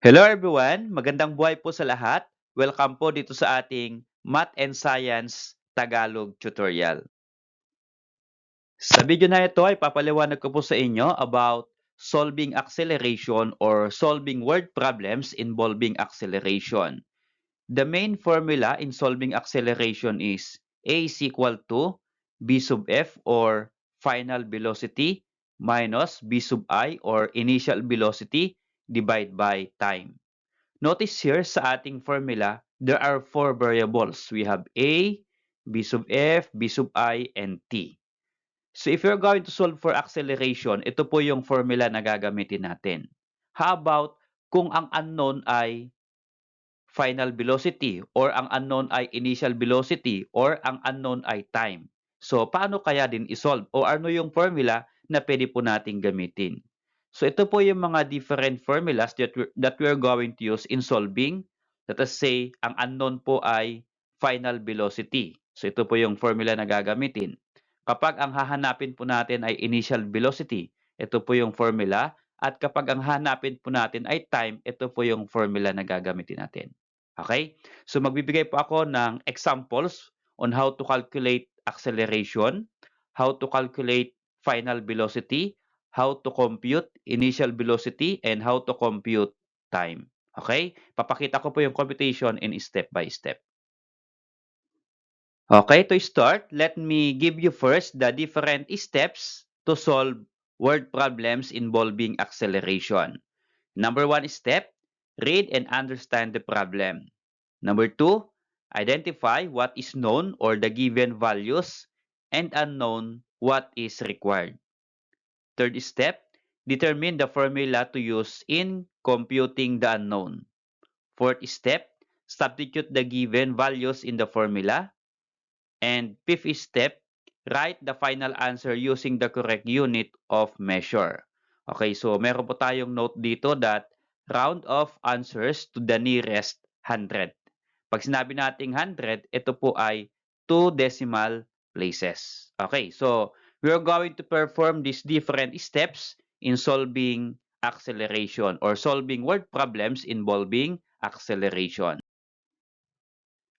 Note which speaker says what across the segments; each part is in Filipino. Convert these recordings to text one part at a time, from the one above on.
Speaker 1: Hello everyone! Magandang buhay po sa lahat. Welcome po dito sa ating Math and Science Tagalog tutorial. Sa video na ito ay papaliwanag ko po sa inyo about solving acceleration or solving word problems involving acceleration. The main formula in solving acceleration is A is equal to B sub F or final velocity minus B sub I or initial velocity divided by time. Notice here sa ating formula, there are four variables. We have A, B sub F, B sub I, and T. So if you're going to solve for acceleration, ito po yung formula na gagamitin natin. How about kung ang unknown ay final velocity or ang unknown ay initial velocity or ang unknown ay time? So paano kaya din isolve o ano yung formula na pwede po nating gamitin? So ito po yung mga different formulas that we're going to use in solving. Let us say, ang unknown po ay final velocity. So ito po yung formula na gagamitin. Kapag ang hahanapin po natin ay initial velocity, ito po yung formula. At kapag ang hahanapin po natin ay time, ito po yung formula na gagamitin natin. Okay? So magbibigay po ako ng examples on how to calculate acceleration, how to calculate final velocity, how to compute initial velocity, and how to compute time. Okay? Papakita ko po yung computation in step by step. Okay, to start, let me give you first the different steps to solve word problems involving acceleration. Number one step, read and understand the problem. Number two, identify what is known or the given values and unknown what is required. Third step, determine the formula to use in computing the unknown. Fourth step, substitute the given values in the formula. And fifth step, write the final answer using the correct unit of measure. Okay, so meron po tayong note dito that round off answers to the nearest 100. Pag sinabi nating 100, ito po ay 2 decimal places. Okay, so we're going to perform these different steps in solving acceleration or solving word problems involving acceleration.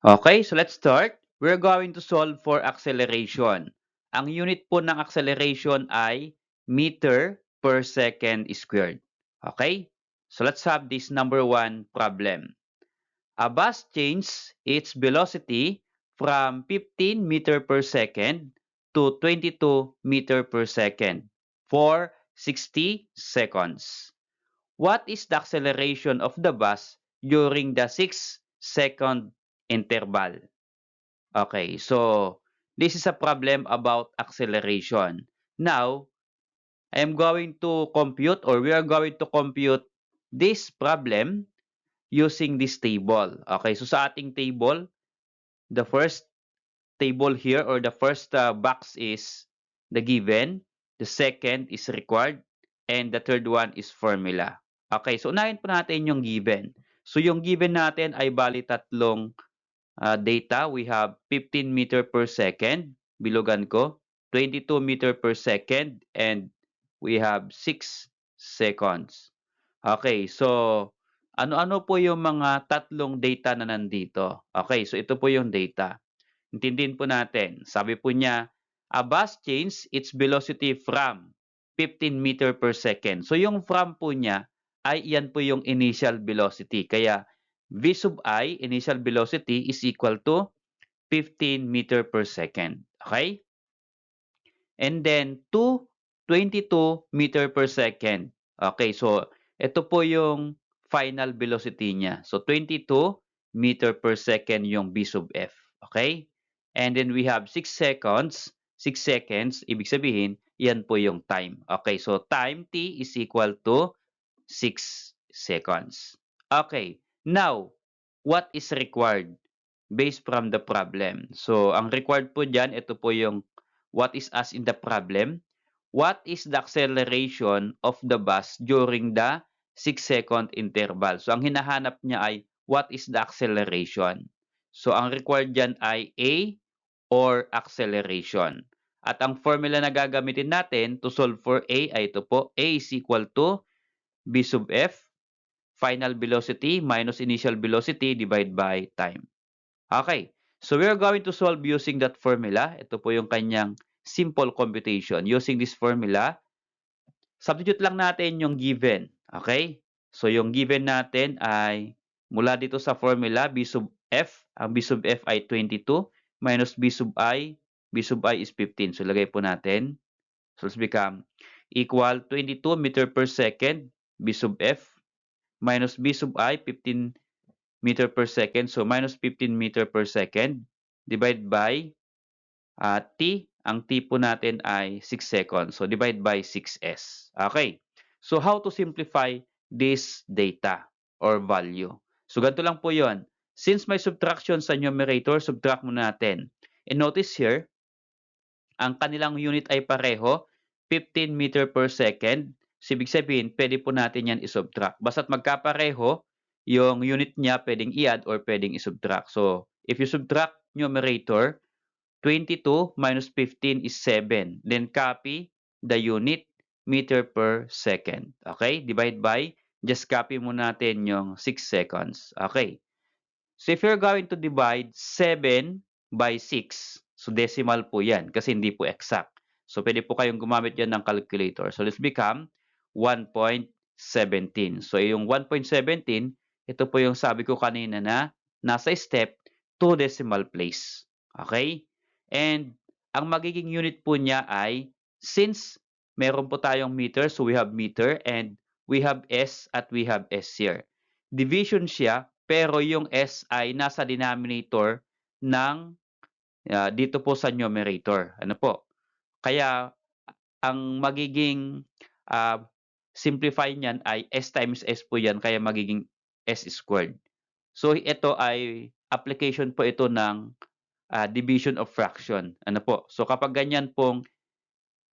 Speaker 1: Okay, so let's start. We're going to solve for acceleration. Ang unit po ng acceleration ay meter per second squared. Okay? So let's have this number one problem. A bus changes its velocity from 15 meter per second to 22 meter per second for 60 seconds. What is the acceleration of the bus during the 6-second interval? Okay, so this is a problem about acceleration. Now, I am going to compute or we are going to compute this problem using this table. Okay, so sa ating table, the first table here or the first box is the given, the second is required, and the third one is formula. Okay, so unahin po natin yung given. So yung given natin ay bali tatlong data. We have 15 meter per second, bilugan ko, 22 meter per second, and we have 6 seconds. Okay, so ano-ano po yung mga tatlong data na nandito? Okay, so ito po yung data. Intindihin po natin. Sabi po niya, a bus changes its velocity from 15 meter per second. So yung from po niya ay iyan po yung initial velocity. Kaya v sub I, initial velocity, is equal to 15 meter per second. Okay? And then to 22 meter per second. Okay, so ito po yung final velocity niya. So 22 meter per second yung v sub f. Okay? And then we have 6 seconds. 6 seconds, ibig sabihin, yan po yung time. Okay, so time t is equal to 6 seconds. Okay, now, what is required based from the problem? So, ang required po dyan, ito po yung what is asked in the problem. What is the acceleration of the bus during the 6-second interval? So, ang hinahanap niya ay what is the acceleration? So, ang required dyan ay A or acceleration. At ang formula na gagamitin natin to solve for A ay ito po. A is equal to B sub F final velocity minus initial velocity divided by time. Okay. So we are going to solve using that formula. Ito po yung kanyang simple computation. Using this formula, substitute lang natin yung given. Okay? So yung given natin ay mula dito sa formula, B sub F. Ang B sub F ay 22 minus B sub I. B sub I is 15. So lagay po natin. So let's become equal 22 meter per second B sub F minus B sub I 15 meter per second. So minus 15 meter per second divided by T. Ang T po natin ay 6 seconds. So divide by 6S. Okay. So how to simplify this data or value? So ganito lang po yon. Since may subtraction sa numerator, subtract muna natin. And notice here, ang kanilang unit ay pareho, 15 meter per second. So, ibig sabihin, pwede po natin yan isubtract. Basta't magkapareho, yung unit niya pwedeng i-add or pwedeng isubtract. So, if you subtract numerator, 22 minus 15 is 7. Then copy the unit meter per second. Okay? Divide by, just copy muna natin yung 6 seconds. Okay. So if you're going to divide 7 by 6, so decimal po yan kasi hindi po exact. So pwede po kayong gumamit yan ng calculator. So let's become 1.17. So yung 1.17, ito po yung sabi ko kanina na nasa step 2 decimal place. Okay? And ang magiging unit po niya ay, since meron po tayong meter, so we have meter and we have S at we have S here. Division siya, pero yung S ay nasa denominator ng dito po sa numerator. Ano po? Kaya ang magiging uh, simplify niyan ay S times S po yan, kaya magiging S squared. So ito ay application po ito ng division of fraction. Ano po? So kapag ganyan pong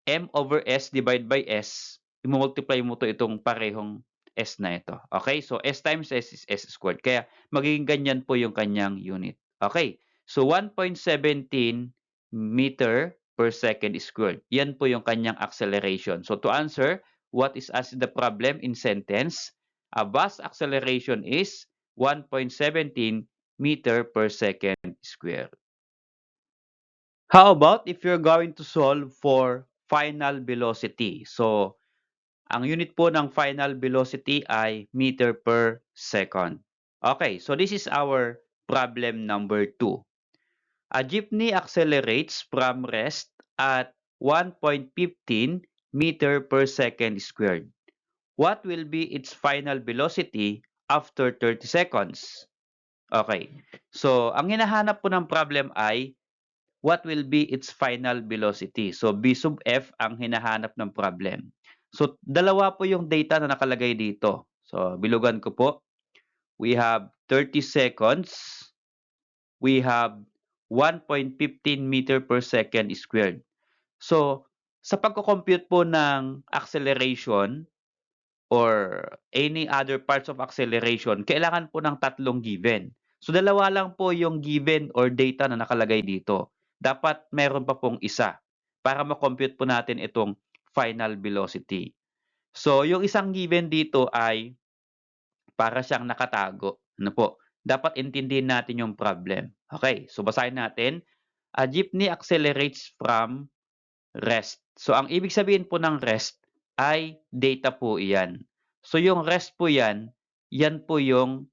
Speaker 1: M over S divided by S, i-multiply mo to itong parehong S na ito. Okay? So, S times S is S squared. Kaya, magiging ganyan po yung kanyang unit. Okay? So, 1.17 meter per second squared. Yan po yung kanyang acceleration. So, to answer, what is asked in the problem in sentence? A bus acceleration is 1.17 meter per second squared. How about if you're going to solve for final velocity? So, ang unit po ng final velocity ay meter per second. Okay, so this is our problem number 2. A jeepney accelerates from rest at 1.15 meter per second squared. What will be its final velocity after 30 seconds? Okay, so ang hinahanap po ng problem ay what will be its final velocity. So, B sub F ang hinahanap ng problem. So, dalawa po yung data na nakalagay dito. So, bilugan ko po. We have 30 seconds. We have 1.15 meter per second squared. So, sa pagko-compute po ng acceleration or any other parts of acceleration, kailangan po ng tatlong given. So, dalawa lang po yung given or data na nakalagay dito. Dapat meron pa pong isa para ma-compute po natin itong final velocity. So, yung isang given dito ay para siyang nakatago. Ano po? Dapat intindihin natin yung problem. Okay, so basahin natin. A jeepney accelerates from rest. So, ang ibig sabihin po ng rest ay data po iyan. So, yung rest po yan po yung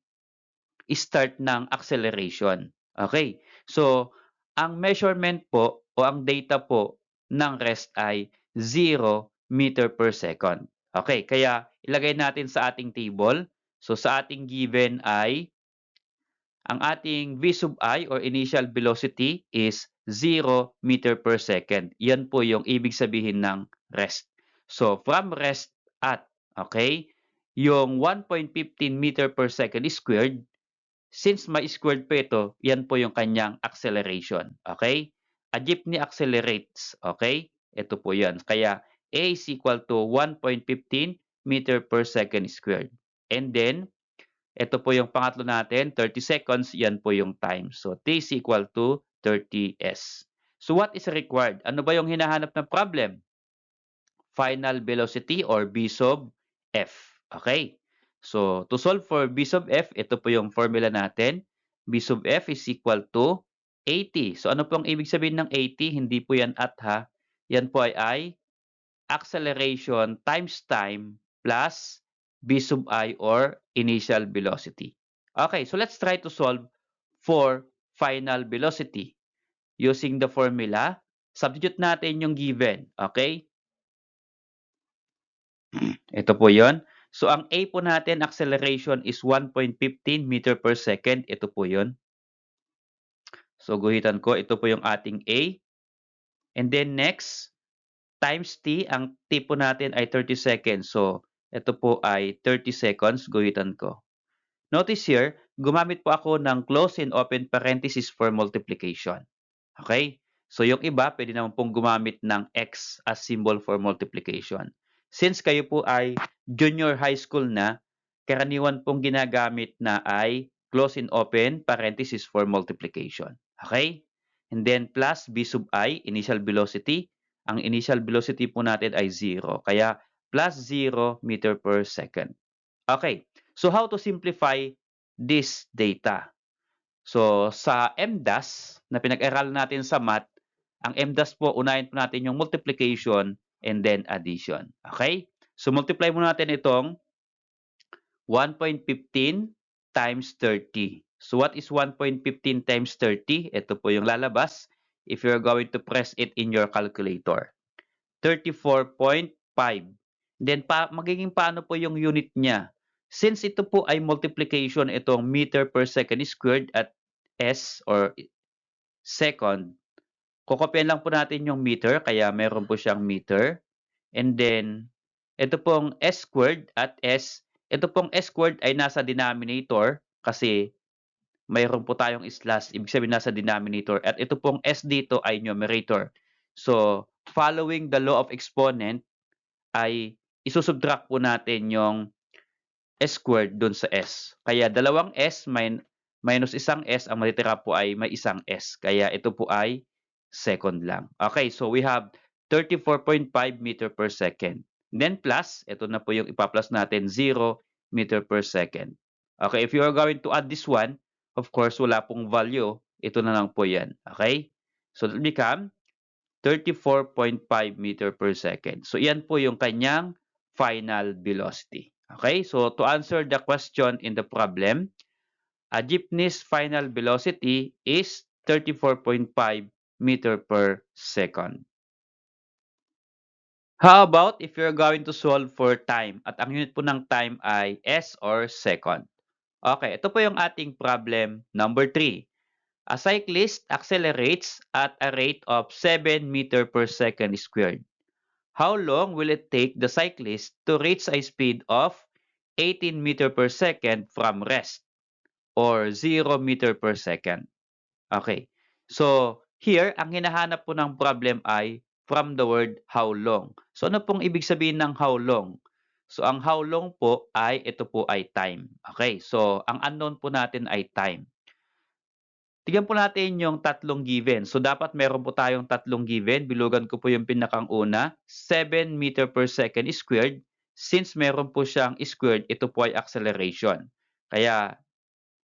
Speaker 1: start ng acceleration. Okay? So, ang measurement po o ang data po ng rest ay 0 meter per second. Okay, kaya ilagay natin sa ating table. So, sa ating given ay ang ating V sub I or initial velocity is 0 meter per second. Yan po yung ibig sabihin ng rest. So, from rest at, okay, yung 1.15 meter per second squared, since may squared po ito, yan po yung kanyang acceleration. Okay? A jeepney accelerates. Okay? Ito po yan. Kaya, A is equal to 1.15 meter per second squared. And then, ito po yung pangatlo natin, 30 seconds, yan po yung time. So, T is equal to 30S. So, what is required? Ano ba yung hinahanap ng problem? Final velocity or B sub F. Okay? So, to solve for b sub f, ito po yung formula natin. B sub f is equal to 80. So, ano po ang ibig sabihin ng 80? Hindi po yan at ha. Yan po ay acceleration times time plus b sub I or initial velocity. Okay, so let's try to solve for final velocity. Using the formula, substitute natin yung given. Okay? Ito po yon. So, ang A po natin, acceleration is 1.15 meter per second. Ito po yon. So, guhitan ko. Ito po yung ating A. And then next, times T. Ang T po natin ay 30 seconds. So, ito po ay 30 seconds. Guhitan ko. Notice here, gumamit po ako ng close and open parenthesis for multiplication. Okay? So, yung iba, pwede naman pong gumamit ng X as symbol for multiplication. Since kayo po ay junior high school na, karaniwan pong ginagamit na ay close and open parenthesis for multiplication. Okay? And then plus b sub I, initial velocity. Ang initial velocity po natin ay 0. Kaya plus 0 meter per second. Okay. So how to simplify this data? So sa MDAS na pinag-aralan natin sa math, ang MDAS po, unahin po natin yung multiplication and then addition. Okay? So multiply mo natin itong 1.15 times 30. So what is 1.15 times 30? Ito po yung lalabas if you're going to press it in your calculator. 34.5. Then magiging paano po yung unit niya? Since ito po ay multiplication, itong meter per second squared at S or second, kokopyan lang po natin yung meter, kaya meron po siyang meter. And then, ito pong S squared at S, ito pong S squared ay nasa denominator kasi mayroon po tayong slash, ibig sabihin nasa denominator. At ito pong S dito ay numerator. So, following the law of exponent, ay isusubtract po natin yung S squared dun sa S. Kaya dalawang S minus isang S, ang matitira po ay may isang S. Kaya ito po ay second lang. Okay, so we have 34.5 meter per second. Then plus, ito na po yung ipa-plus natin, 0 meter per second. Okay, if you are going to add this one, of course, wala pong value. Ito na lang po yan. Okay? So, it will become 34.5 meter per second. So, iyan po yung kanyang final velocity. Okay? So, to answer the question in the problem, a jeepney's final velocity is 34.5 meter per second. How about if you're going to solve for time? At ang unit po ng time ay S or second. Okay, ito po yung ating problem number 3. A cyclist accelerates at a rate of 7 meter per second squared. How long will it take the cyclist to reach a speed of 18 meter per second from rest or 0 meter per second? Okay. So, here, ang hinahanap po ng problem ay from the word how long. So, ano pong ibig sabihin ng how long? So, ang how long po ay, ito po ay time. Okay. So, ang unknown po natin ay time. Tignan po natin yung tatlong given. So, dapat meron po tayong tatlong given. Bilugan ko po yung pinakang una. 7 meter per second squared. Since meron po siyang squared, ito po ay acceleration. Kaya,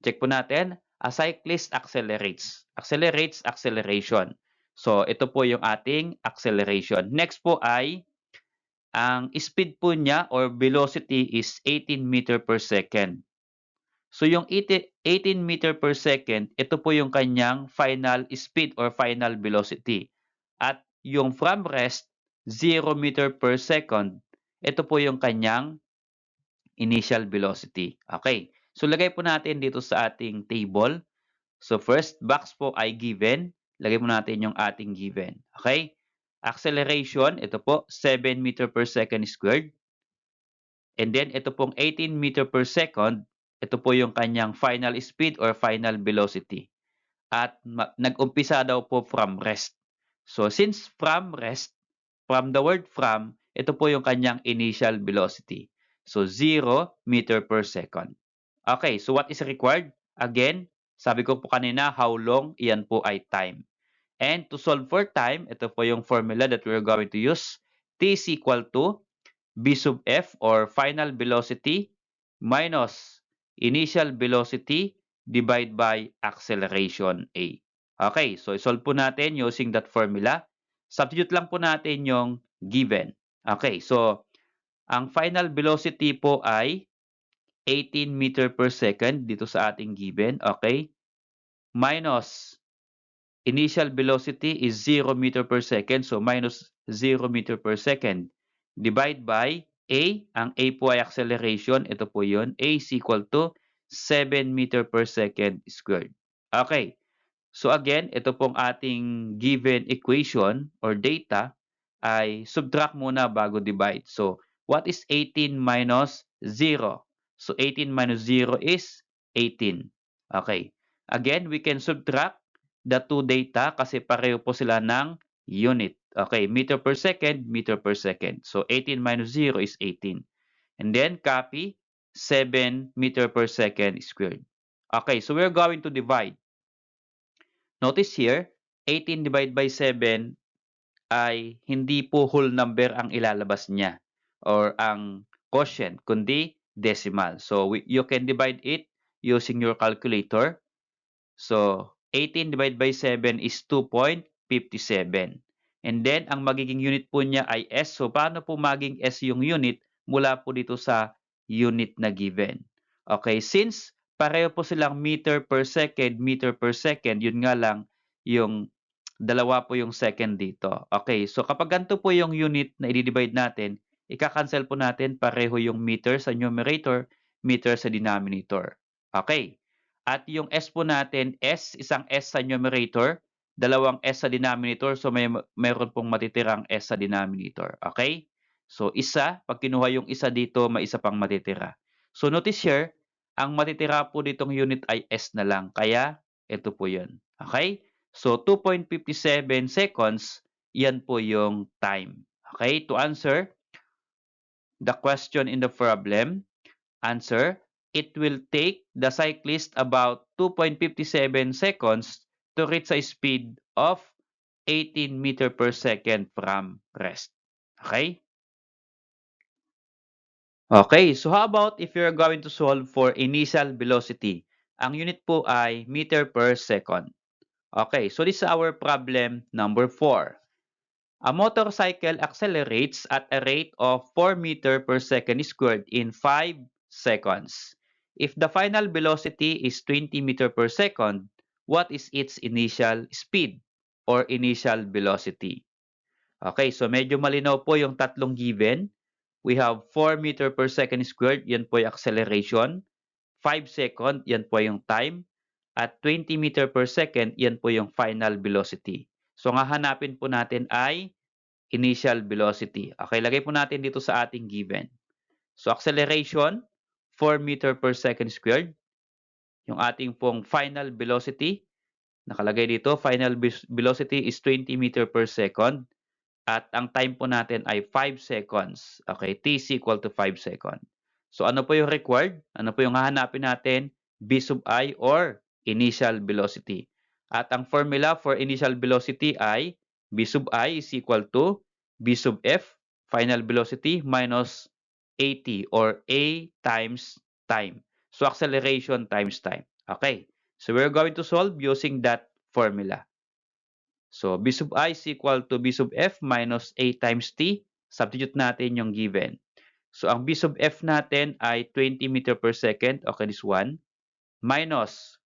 Speaker 1: check po natin. A cyclist accelerates. Accelerates, acceleration. So, ito po yung ating acceleration. Next po ay, ang speed po niya or velocity is 18 meter per second. So yung 18 meter per second, ito po yung kanyang final speed or final velocity. At yung from rest, 0 meter per second, ito po yung kanyang initial velocity. Okay. So lagay po natin dito sa ating table. So first box po ay given. Lagay mo natin yung ating given. Okay. Acceleration, ito po, 7 meter per second squared. And then ito pong 18 meter per second, ito po yung kanyang final speed or final velocity. At nag-umpisa daw po from rest. So since from rest, from the word from, ito po yung kanyang initial velocity. So 0 meter per second. Okay, so what is required? Again, sabi ko po kanina, how long, iyan po ay time. And to solve for time, ito po yung formula that we're going to use. T is equal to b sub f or final velocity minus initial velocity divide by acceleration A. Okay, so isolve po natin using that formula. Substitute lang po natin yung given. Okay, so ang final velocity po ay 18 meter per second dito sa ating given. Okay, minus initial velocity is 0 meter per second, so minus 0 meter per second. Divide by A, ang A po ay acceleration, ito po yun. A is equal to 7 meter per second squared. Okay, so again, ito pong ating given equation or data ay subtract muna bago divide. So, what is 18 minus 0? So, 18 minus 0 is 18. Okay. Again, we can subtract the two data kasi pareho po sila ng unit. Okay, meter per second, meter per second. So, 18 minus 0 is 18. And then, copy 7 meter per second squared. Okay, so we're going to divide. Notice here, 18 divided by 7 ay hindi po whole number ang ilalabas niya or ang quotient, kundi decimal. So, you can divide it using your calculator. So, 18 divided by 7 is 2.57. And then, ang magiging unit po niya ay S. So, paano po maging S yung unit mula po dito sa unit na given? Okay, since pareho po silang meter per second, yun nga lang yung dalawa po yung second dito. Okay, so kapag ganito po yung unit na i-divide natin, ika-cancel po natin pareho yung meter sa numerator, meter sa denominator. Okay, at yung S po natin, isang S sa numerator, dalawang S sa denominator, so mayroon pong matitirang S sa denominator. Okay? So, pag kinuha yung isa dito, may isa pang matitira. So, notice here, ang matitira po ditong unit ay S na lang. Kaya, ito po yun. Okay? So, 2.57 seconds, yan po yung time. Okay? To answer the question in the problem, answer, it will take the cyclist about 2.57 seconds to reach a speed of 18 meter per second from rest. Okay? Okay, so how about if you're going to solve for initial velocity? Ang unit po ay meter per second. Okay, so this is our problem number 4. A motorcycle accelerates at a rate of 4 meter per second squared in 5 seconds. If the final velocity is 20 meter per second, what is its initial speed or initial velocity? Okay, so medyo malinaw po yung tatlong given. We have 4 meter per second squared, yan po yung acceleration. 5 second, yan po yung time. At 20 meter per second, yan po yung final velocity. So, ang hahanapin po natin ay initial velocity. Okay, lagay po natin dito sa ating given. So, acceleration, 4 meter per second squared. Yung ating pong final velocity, nakalagay dito, final velocity is 20 meter per second. At ang time po natin ay 5 seconds. Okay, t is equal to 5 seconds. So, ano po yung required? Ano po yung hahanapin natin? V sub I or initial velocity. At ang formula for initial velocity ay V sub I is equal to V sub F, final velocity, minus AT or A times time. So, acceleration times time. Okay. So, we're going to solve using that formula. So, B sub I is equal to B sub F minus A times T. Substitute natin yung given. So, ang B sub F natin ay 20 meter per second. Okay, this one. Minus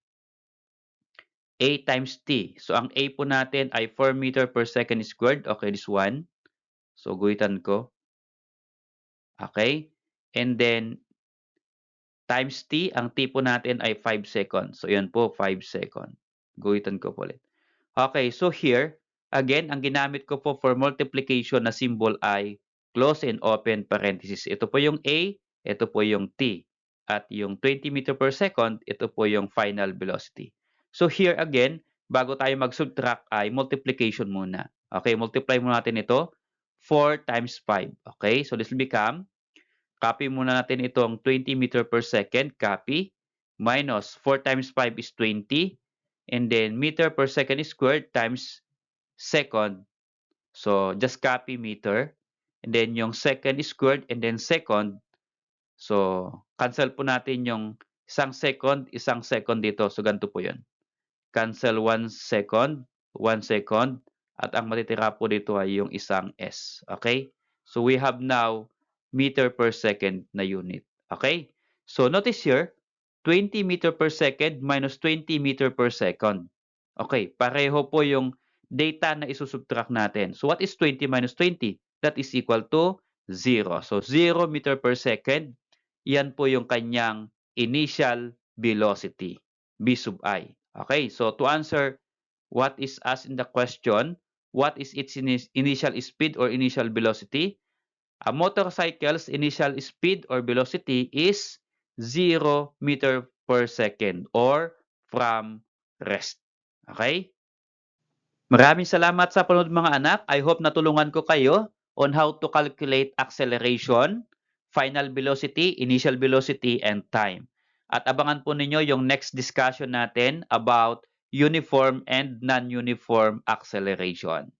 Speaker 1: A times T. So, ang A po natin ay 4 meter per second squared. Okay, this one. So, guhitan ko. Okay. And then, times T. Ang T po natin ay 5 seconds. So, yan po, 5 seconds. Guhitan ko po ulit. Okay, so here, again, ang ginamit ko po for multiplication na symbol ay close and open parenthesis. Ito po yung A, ito po yung T. At yung 20 meter per second, ito po yung final velocity. So here again, bago tayo mag-subtract ay multiplication muna. Okay, multiply muna natin ito. 4 times 5. Okay, so this will become, copy muna natin itong 20 meter per second, copy, minus 4 times 5 is 20, and then meter per second squared times second. So, just copy meter, and then yung second squared, and then second. So, cancel po natin yung 1 second dito. So, ganito po yun. Cancel 1 second, 1 second, at ang matitira po dito ay yung isang S. Okay? So, we have now meter per second na unit. Okay? So, notice here, 20 meter per second minus 20 meter per second. Okay, pareho po yung data na isusubtract natin. So, what is 20 minus 20? That is equal to 0. So, 0 meter per second, yan po yung kanyang initial velocity, v sub I. Okay, so to answer what is asked in the question, what is its initial speed or initial velocity? A motorcycle's initial speed or velocity is 0 meter per second or from rest. Okay? Maraming salamat sa panonood mga anak. I hope natulungan ko kayo on how to calculate acceleration, final velocity, initial velocity, and time. At abangan po ninyo yung next discussion natin about uniform and non-uniform acceleration.